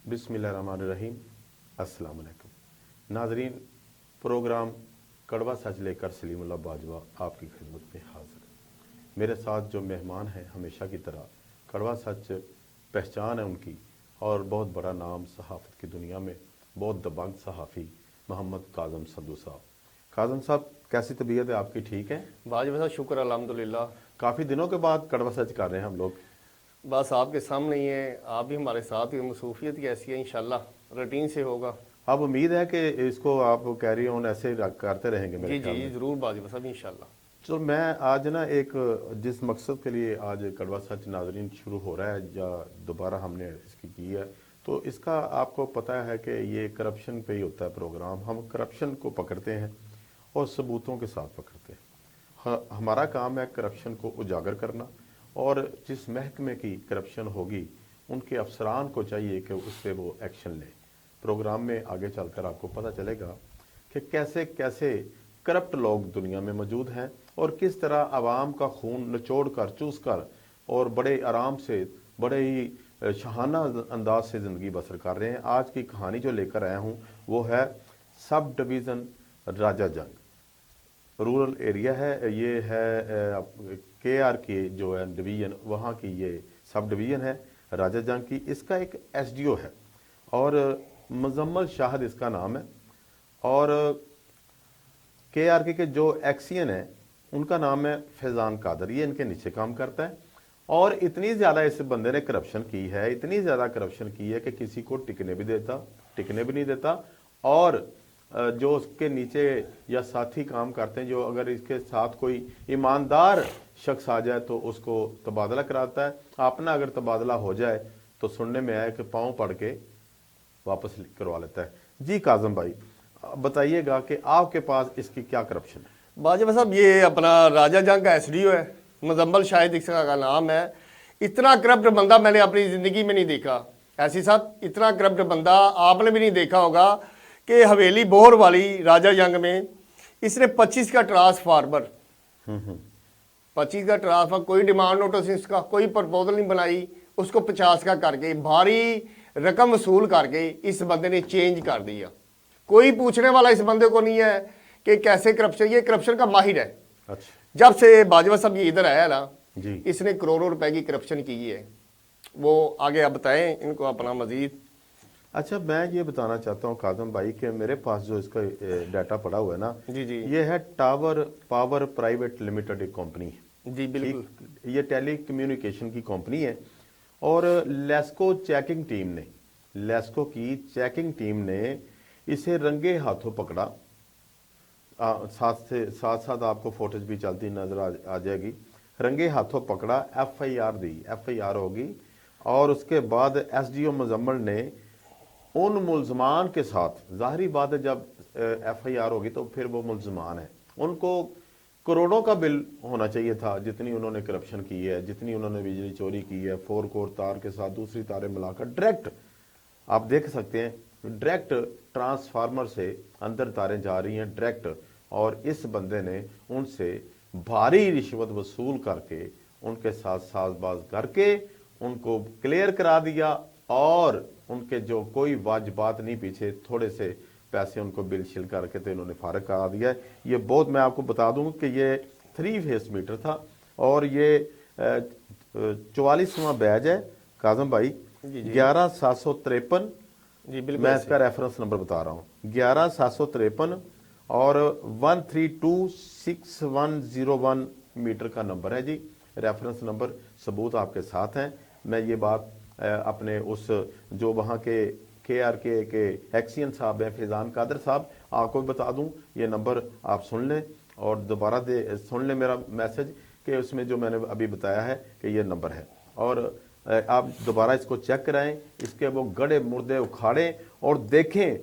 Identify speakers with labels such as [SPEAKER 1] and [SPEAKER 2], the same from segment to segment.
[SPEAKER 1] बिस्मिल्लाहिर्रहमानिर्रहीम। अस्सलाम वालेकुम नाजरीन, प्रोग्राम कड़वा सच लेकर सलीमुल्लाह बाजवा आपकी खिदमत में हाजिर है। मेरे साथ जो मेहमान हैं हमेशा की तरह, कड़वा सच पहचान है उनकी और बहुत बड़ा नाम सहाफ़त की दुनिया में, बहुत दबंग सहाफ़ी मोहम्मद काज़म सद्दू साहब। काज़म साहब, कैसी तबीयत है आपकी? ठीक है
[SPEAKER 2] बाजवा साहब, शुक्र अल्हम्दुलिल्लाह।
[SPEAKER 1] काफ़ी दिनों के बाद कड़वा सच कर रहे हैं हम लोग।
[SPEAKER 2] बस आपके सामने ही है, आप भी हमारे साथ ही। मसरूफियत की ऐसी है, इंशाल्लाह रूटीन से होगा।
[SPEAKER 1] अब उम्मीद है कि इसको आप कैरी ऑन ऐसे करते रहेंगे मेरे
[SPEAKER 2] जी
[SPEAKER 1] ख्याल
[SPEAKER 2] जी
[SPEAKER 1] में।
[SPEAKER 2] ज़रूर बाजवा साहब, इंशाल्लाह।
[SPEAKER 1] तो मैं आज ना एक जिस मकसद के लिए आज कड़वा सच नाजरीन शुरू हो रहा है या दोबारा हमने इसकी की है, तो इसका आपको पता है कि ये करप्शन पे ही होता है प्रोग्राम। हम करप्शन को पकड़ते हैं और सबूतों के साथ पकड़ते हैं। हमारा काम है करप्शन को उजागर करना, और जिस महकमे की करप्शन होगी उनके अफसरान को चाहिए कि उस पर वो एक्शन लें। प्रोग्राम में आगे चलकर आपको पता चलेगा कि कैसे कैसे करप्ट लोग दुनिया में मौजूद हैं और किस तरह आवाम का खून निचोड़ कर चूस कर और बड़े आराम से, बड़े ही शहाना अंदाज से ज़िंदगी बसर कर रहे हैं। आज की कहानी जो लेकर आया हूँ वो है सब डिवीज़न राजा जंग, रूरल एरिया है। ये है KRK जो है डिवीज़न, वहाँ की ये सब डिवीज़न है राजा जंग की। इसका एक SDO है और मुजम्मल शाहिद इसका नाम है, और KRK के जो एक्सियन है उनका नाम है फैज़ान कादर। ये इनके नीचे काम करता है। और इतनी ज़्यादा इस बंदे ने करप्शन की है, इतनी ज़्यादा करप्शन की है कि किसी को टिकने भी नहीं देता। और जो उसके नीचे या साथी काम करते हैं, जो अगर इसके साथ कोई ईमानदार शख्स आ जाए तो उसको तबादला कराता है। अपना अगर तबादला हो जाए तो सुनने में आया कि पाँव पड़ के वापस करवा लेता है। जी काज़म भाई, बताइएगा कि आपके पास इसकी क्या करप्शन है?
[SPEAKER 2] बाजवा साहब, ये अपना राजा जंग का SDO है, मुजम्मल शाहिद इसका का नाम है। इतना करप्ट बंदा मैंने अपनी ज़िंदगी में नहीं देखा। ऐसी साहब, इतना करप्ट बंदा आपने भी नहीं देखा होगा कि हवेली बोहर वाली राजा जंग में इसने 25 का ट्रांसफार्मर 25 का ट्रांसफार्मर, कोई डिमांड नोटिस इसका, कोई प्रपोजल नहीं बनाई, उसको 50 का करके भारी रकम वसूल करके इस बंदे ने चेंज कर दिया। कोई पूछने वाला इस बंदे को नहीं है कि कैसे करप्शन, ये करप्शन का माहिर है।
[SPEAKER 1] अच्छा,
[SPEAKER 2] जब से बाजवा साहब ये इधर आया ना
[SPEAKER 1] जी,
[SPEAKER 2] इसने करोड़ों रुपए की करप्शन की है। वो आगे आप बताएं इनको अपना मजीद।
[SPEAKER 1] अच्छा, मैं ये बताना चाहता हूँ काज़म भाई कि मेरे पास जो इसका डाटा पड़ा हुआ है ना,
[SPEAKER 2] जी जी
[SPEAKER 1] ये है टावर पावर प्राइवेट लिमिटेड एक कंपनी है।
[SPEAKER 2] जी बिल्कुल।
[SPEAKER 1] ठीक, ये टेली कम्युनिकेशन की कंपनी है। और लेस्को की चेकिंग टीम ने इसे रंगे हाथों पकड़ा। साथ साथ आपको फोटोज भी चलती नजर आ जाएगी। रंगे हाथों पकड़ा, FIR होगी। और उसके बाद SDO मुजम्मल ने उन मुल्जमान के साथ, जाहिर बात है जब FIR होगी तो फिर वो मुल्जमान है, उनको करोड़ों का बिल होना चाहिए था जितनी उन्होंने करप्शन की है, जितनी उन्होंने बिजली चोरी की है। 4 कोर तार के साथ दूसरी तारें मिलाकर डायरेक्ट, आप देख सकते हैं, डायरेक्ट ट्रांसफार्मर से अंदर तारें जा रही हैं डायरेक्ट। और इस बंदे ने उनसे भारी रिश्वत वसूल करके उनके साथ साजबाज करके उनको क्लियर करा दिया, और उनके जो कोई वाजिबात नहीं, पीछे थोड़े से पैसे उनको बिल शिल करके तो इन्होंने फारग करा दिया है। ये बहुत, मैं आपको बता दूं कि ये 3 फेस मीटर था और ये 44वां बैच है काज़म भाई। 11753,
[SPEAKER 2] जी बिल्कुल,
[SPEAKER 1] मैं इसका रेफरेंस नंबर बता रहा हूँ, 11753 और 1326101 मीटर का नंबर है जी, रेफरेंस नंबर। सबूत आपके साथ हैं। मैं ये बात अपने उस जो वहाँ के KRK के एक्सियन साहब हैं फैज़ान कादर साहब, आपको भी बता दूं। ये नंबर आप सुन लें और दोबारा सुन लें मेरा मैसेज कि उसमें जो मैंने अभी बताया है कि ये नंबर है, और आप दोबारा इसको चेक कराएं, इसके वो गड़े मुर्दे उखाड़ें और देखें।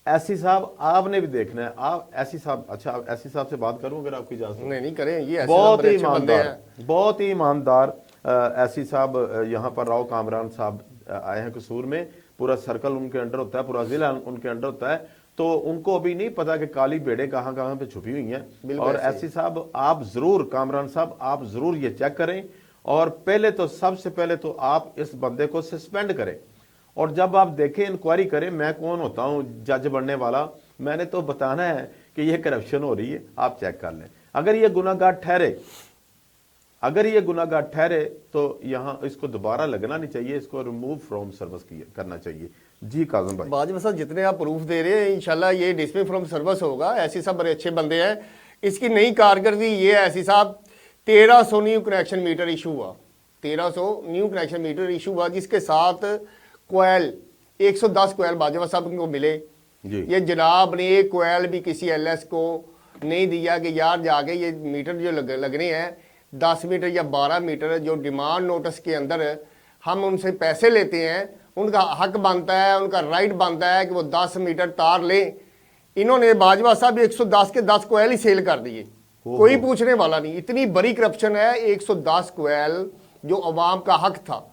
[SPEAKER 1] ऐसी साहब आपने भी देखना है। आप ऐसी साहब, अच्छा ऐसी साहब से बात करूं अगर आपकी इजाजत?
[SPEAKER 2] नहीं करें, ये ऐसे
[SPEAKER 1] बहुत
[SPEAKER 2] बड़े
[SPEAKER 1] ही
[SPEAKER 2] अच्छे बंदे
[SPEAKER 1] ईमानदार,
[SPEAKER 2] हैं।
[SPEAKER 1] बहुत ही ईमानदार ऐसी साहब यहाँ पर राव कामरान साहब आए हैं कसूर में। पूरा सर्कल उनके अंडर होता है, पूरा जिला उनके अंडर होता है। तो उनको अभी नहीं पता कि काली बेड़े कहाँ कहाँ पे छुपी हुई हैं। और ऐसी साहब आप जरूर, कामरान साहब आप जरूर ये चेक करें। और पहले तो, सबसे पहले तो आप इस बंदे को सस्पेंड करें और जब आप देखें, इंक्वायरी करें, मैं कौन होता हूं जज बनने वाला, मैंने तो बताना है कि ये करप्शन हो रही है, आप चेक कर लें। अगर ये गुनाहगार ठहरे तो यहाँ इसको दोबारा लगना नहीं चाहिए, इसको रिमूव फ्रॉम सर्विस करना चाहिए। जी काजम भाई।
[SPEAKER 2] बाजवा साहब जितने आप प्रूफ दे रहे हैं इंशाल्लाह ये डिसमिस फ्रॉम सर्विस होगा। ऐसी सब बड़े अच्छे बंदे हैं। इसकी नई कारकर्दगी ये है ऐसी साहब, 1300 न्यू कनेक्शन मीटर इशू हुआ, 1300 न्यू कनेक्शन मीटर इशू हुआ, जिसके साथ कोयल 110 कोयल बाजवा साहब को मिले। ये जनाब ने एक कोयल भी किसी एलएस को नहीं दिया कि यार जाके ये मीटर जो लगने हैं 10 मीटर या 12 मीटर जो डिमांड नोटिस के अंदर हम उनसे पैसे लेते हैं, उनका हक बनता है, उनका राइट बनता है कि वो 10 मीटर तार लें। इन्होंने बाजवा साहब 110 के 10 कोयल ही सेल कर दिए, कोई पूछने वाला नहीं। इतनी बड़ी करप्शन है। 110 कोयल जो अवाम का हक था,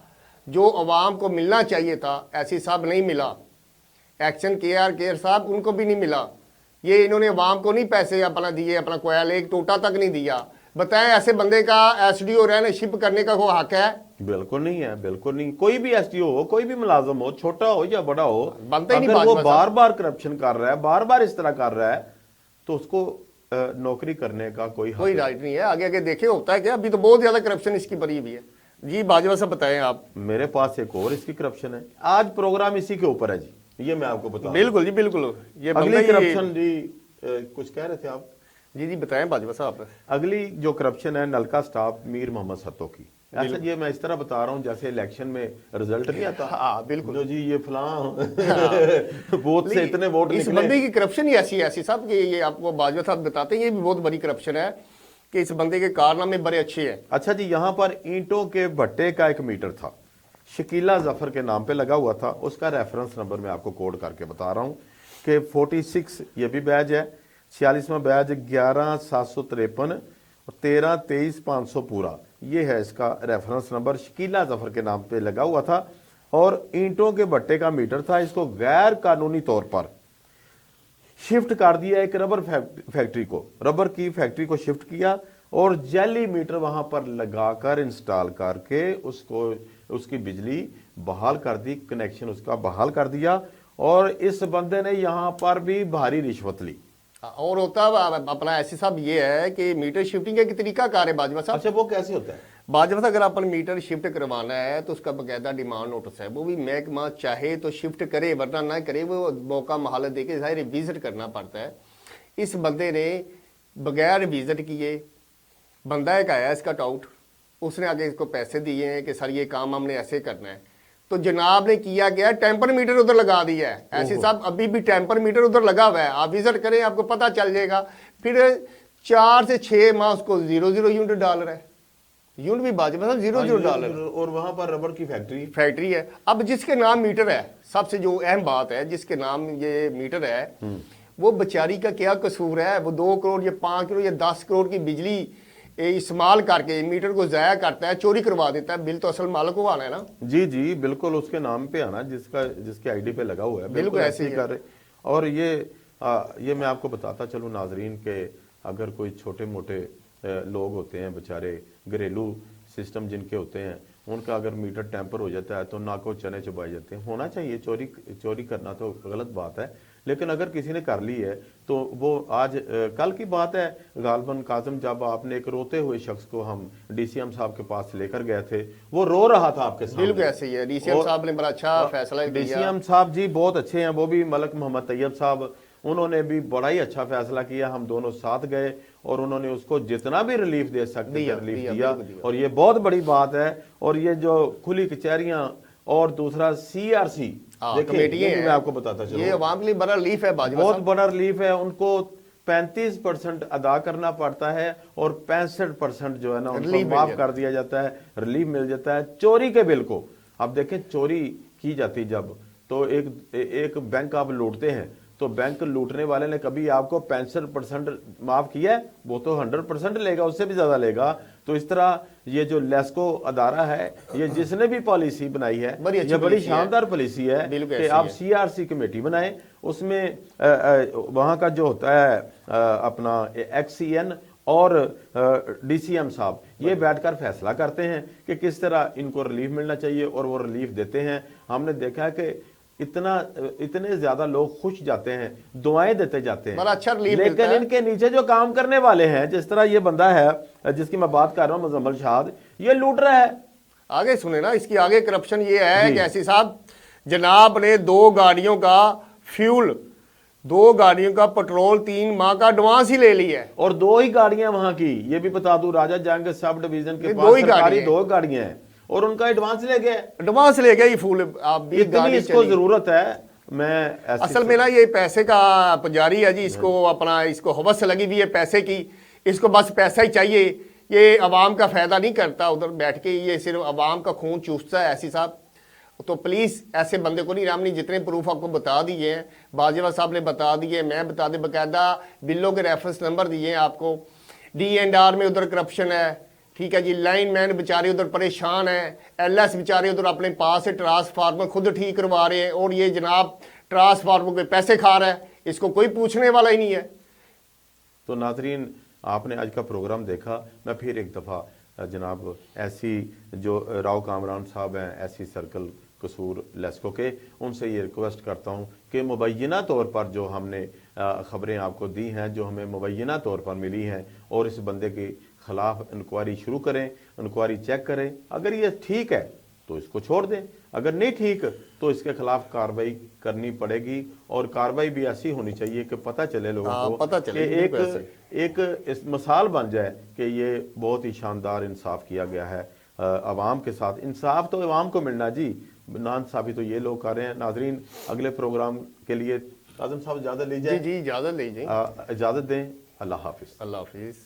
[SPEAKER 2] जो अवाम को मिलना चाहिए था, ऐसी साहब नहीं मिला। एक्शन केयर साहब उनको भी नहीं मिला। ये इन्होंने अवाम को नहीं पैसे अपना दिए, अपना कोयल एक टोटा तक नहीं दिया। बताएं ऐसे बंदे का एसडीओ रहने शिप करने का कोई हक है?
[SPEAKER 1] बिल्कुल नहीं है, बिल्कुल नहीं। कोई भी एसडीओ हो, कोई भी मुलाजम हो, छोटा हो या बड़ा हो,
[SPEAKER 2] बनता ही नहीं।
[SPEAKER 1] अगर वो बार बार करप्शन कर रहा है, बार बार इस तरह कर रहा है, तो उसको नौकरी करने का कोई
[SPEAKER 2] राइट नहीं है। आगे आगे देखे होता है क्या? अभी तो बहुत ज्यादा करप्शन इसकी भरी हुई है। जी बाजवा साहब बताएं आप।
[SPEAKER 1] मेरे पास एक और इसकी करप्शन है। आज प्रोग्राम इसी के ऊपर है जी, ये मैं आपको बता।
[SPEAKER 2] बिल्कुल जी बिल्कुल। ये
[SPEAKER 1] अगली करप्शन जी, कुछ कह रहे थे आप?
[SPEAKER 2] जी बताएं बाजवा साहब।
[SPEAKER 1] अगली जो करप्शन है नलका स्टाफ मीर मोहम्मद सत्तो की। ऐसा ये मैं इस तरह बता रहा हूँ जैसे इलेक्शन में रिजल्ट नहीं आता।
[SPEAKER 2] हाँ बिल्कुल।
[SPEAKER 1] जो जी ये वोट से इतने वोट
[SPEAKER 2] इस बंदे की करप्शन ही ऐसी साहब कि ये आपको बाजवा साहब बताते हैं, ये भी बहुत बड़ी करप्शन है कि इस बंदे के कारनामे बड़े अच्छे हैं।
[SPEAKER 1] अच्छा जी, यहाँ पर ईंटों के भट्टे का एक मीटर था, शकीला जफर के नाम पे लगा हुआ था। उसका रेफरेंस नंबर मैं आपको कोड करके बता रहा हूँ कि 46 ये भी बैज है, 46वां बैज 11753 और 13-23-500 पूरा, ये है इसका रेफरेंस नंबर। शकीला जफर के नाम पे लगा हुआ था और ईंटों के भट्टे का मीटर था। इसको गैर कानूनी तौर पर शिफ्ट कर दिया एक रबर फैक्ट्री को, रबर की फैक्ट्री को शिफ्ट किया और जेली मीटर वहां पर लगाकर इंस्टॉल करके उसको उसकी बिजली बहाल कर दी, कनेक्शन उसका बहाल कर दिया। और इस बंदे ने यहां पर भी भारी रिश्वत ली।
[SPEAKER 2] और होता अपना ऐसे साहब ये है कि मीटर शिफ्टिंग का एक तरीका कार है बाजवा साहब।
[SPEAKER 1] अच्छा वो कैसे होता है?
[SPEAKER 2] बाजवा साहब अगर अपन मीटर शिफ्ट करवाना है तो उसका बकायदा डिमांड नोटिस है, वो भी महकमा चाहे तो शिफ्ट करे वरना ना करे, वो मौका महालत देके सारे रिविजिट करना पड़ता है। इस बंदे ने बगैर रिविजिट किए, बंदा एक आया इसका टाउट, उसने आगे इसको पैसे दिए हैं कि सर ये काम हमने ऐसे करना है, तो जनाब ने किया गया टेम्पर मीटर उधर लगा दिया है। ऐसे साहब अभी भी टेम्पर मीटर उधर लगा हुआ है, आप विजिट करें आपको पता चल जाएगा। फिर 4 से 6 माह उसको 0 यूनिट डाल रहा है, यूनिट भी बाजवा साहब 0 डाल रहा है।
[SPEAKER 1] और वहां पर रबर की
[SPEAKER 2] फैक्ट्री है। अब जिसके नाम मीटर है, सबसे जो अहम बात है, जिसके नाम ये मीटर है वो बेचारी का क्या कसूर है? वो 2 करोड़ या 5 करोड़ या 10 करोड़ की बिजली इस्तेमाल करके मीटर को जाया करता है, चोरी करवा देता है। बिल तो असल मालिक को आना है ना। जी
[SPEAKER 1] जी बिल्कुल, उसके नाम पे आना जिसके आईडी पे लगा हुआ है,
[SPEAKER 2] बिल्कुल ऐसे ही कर रहे।
[SPEAKER 1] और ये मैं आपको बताता चलूं नाजरीन के अगर कोई छोटे मोटे लोग होते हैं बेचारे, घरेलू सिस्टम जिनके होते हैं, उनका अगर मीटर टेम्पर हो जाता है तो नाको चने चबाए जाते हैं। होना चाहिए, चोरी करना तो गलत बात है, लेकिन अगर किसी ने कर ली है तो वो आज कल की बात है गालबन काजम, जब आपने एक रोते हुए शख्स को हम डीसीएम साहब के पास लेकर गए थे, वो रो रहा था आपके सामने।
[SPEAKER 2] बिल्कुल ऐसे ही है। डीसीएम साहब ने बड़ा अच्छा फैसला किया।
[SPEAKER 1] डीसीएम साहब जी बहुत अच्छे हैं, वो भी मलक मोहम्मद तैयब साहब, उन्होंने भी बड़ा ही अच्छा फैसला किया। हम दोनों साथ गए और उन्होंने उसको जितना भी रिलीफ दे सकते रिलीफ दिया। और ये बहुत बड़ी बात है। और ये जो खुली कचहरियां और दूसरा सीआरसी देखिए, मैं आपको बताता चलूं,
[SPEAKER 2] ये अवाम के लिए बड़ा रिलीफ है,
[SPEAKER 1] बहुत बड़ा रिलीफ है। उनको 35% अदा करना पड़ता है और 65% जो है ना उनको माफ कर दिया जाता है, रिलीफ मिल जाता है चोरी के बिल को। अब देखें चोरी की जाती जब, तो एक बैंक आप लूटते हैं तो बैंक लूटने वाले ने कभी आपको 65% माफ किया है? वो तो 100% लेगा, उससे भी ज्यादा लेगा। तो इस तरह ये जो लेस्को अदारा है, ये जिसने भी पॉलिसी बनाई है, ये बड़ी शानदार पॉलिसी है कि आप सीआरसी कमेटी बनाएं, उसमें वहां का जो होता है अपना XCN اور ڈی سی ایم صاحب یہ بیٹھ کر فیصلہ کرتے ہیں کہ کس طرح ان کو ریلیف ملنا چاہیے اور وہ ریلیف دیتے ہیں. ہم نے دیکھا ہے کہ اتنے زیادہ لوگ خوش جاتے ہیں, دعائیں دیتے جاتے ہیں,
[SPEAKER 2] بڑا اچھا ریلیف
[SPEAKER 1] لیکن
[SPEAKER 2] ملتا ہے.
[SPEAKER 1] ان کے نیچے جو کام کرنے والے ہیں, جس طرح یہ بندہ ہے جس کی میں بات کر رہا ہوں مزمل شاد, یہ لوٹ رہا ہے.
[SPEAKER 2] آگے سنیں نا, اس کی آگے کرپشن یہ ہے
[SPEAKER 1] جی.
[SPEAKER 2] کہ ایسی صاحب جناب نے 2 گاڑیوں کا فیول 2 گاڑیوں کا پٹرول 3 ماہ کا ایڈوانس ہی لے لی ہے.
[SPEAKER 1] اور 2 ہی گاڑیاں وہاں کی, یہ بھی بتا دوں راجہ جنگ سب ڈویژن کے
[SPEAKER 2] یہ
[SPEAKER 1] پاس
[SPEAKER 2] 2 ہی
[SPEAKER 1] سرکاری
[SPEAKER 2] گاڑیاں ہیں.
[SPEAKER 1] 2 گاڑیاں ہیں اور ان کا ایڈوانس لے گئے.
[SPEAKER 2] ایڈوانس لے گیا یہ فول. آپ بھی
[SPEAKER 1] اتنی
[SPEAKER 2] گاڑی
[SPEAKER 1] اس کو
[SPEAKER 2] چلی.
[SPEAKER 1] ضرورت ہے. میں
[SPEAKER 2] اصل میں نا یہ پیسے کا پجاری ہے جی, اس کو اپنا اس کو حوث لگی ہوئی ہے پیسے کی, اس کو بس پیسہ ہی چاہیے. یہ عوام کا فائدہ نہیں کرتا ادھر بیٹھ کے, یہ صرف عوام کا خون چوستا ہے ایسی صاحب. تو پلیز ایسے بندے کو نہیں رامنی, جتنے پروف آپ کو بتا دیے ہیں, باجوہ صاحب نے بتا دیے, میں بتا دے, باقاعدہ بلوں کے ریفرنس نمبر دیے ہیں آپ کو. D&R میں ادھر کرپشن ہے, ٹھیک ہے جی. لائن مین بیچارے ادھر پریشان ہیں, LS بیچارے ادھر اپنے پاس سے ٹرانسفارمر خود ٹھیک کروا رہے ہیں, اور یہ جناب ٹرانسفارمر کے پیسے کھا رہا ہے, اس کو کوئی پوچھنے والا ہی نہیں ہے.
[SPEAKER 1] تو ناظرین آپ نے آج کا پروگرام دیکھا. میں پھر ایک دفعہ جناب ایسی جو راؤ کامران صاحب ہیں, ایسی سرکل قصور لیسکو کے, ان سے یہ ریکویسٹ کرتا ہوں کہ مبینہ طور پر جو ہم نے خبریں آپ کو دی ہیں, جو ہمیں مبینہ طور پر ملی ہیں, اور اس بندے کے خلاف انکوائری شروع کریں, انکوائری چیک کریں. اگر یہ ٹھیک ہے تو اس کو چھوڑ دیں, اگر نہیں ٹھیک تو اس کے خلاف کارروائی کرنی پڑے گی. اور کارروائی بھی ایسی ہونی چاہیے کہ پتہ چلے لوگوں کو,
[SPEAKER 2] پتہ چلے
[SPEAKER 1] کہ ایک اس مثال بن جائے کہ یہ بہت ہی شاندار انصاف کیا گیا ہے عوام کے ساتھ. انصاف تو عوام کو ملنا جی, ناانصافی تو یہ لوگ کر رہے ہیں. ناظرین اگلے پروگرام کے لیے اعظم صاحب اجازت لیجیے.
[SPEAKER 2] جی اجازت لیجیے.
[SPEAKER 1] اجازت دیں. اللہ حافظ.
[SPEAKER 2] اللہ حافظ.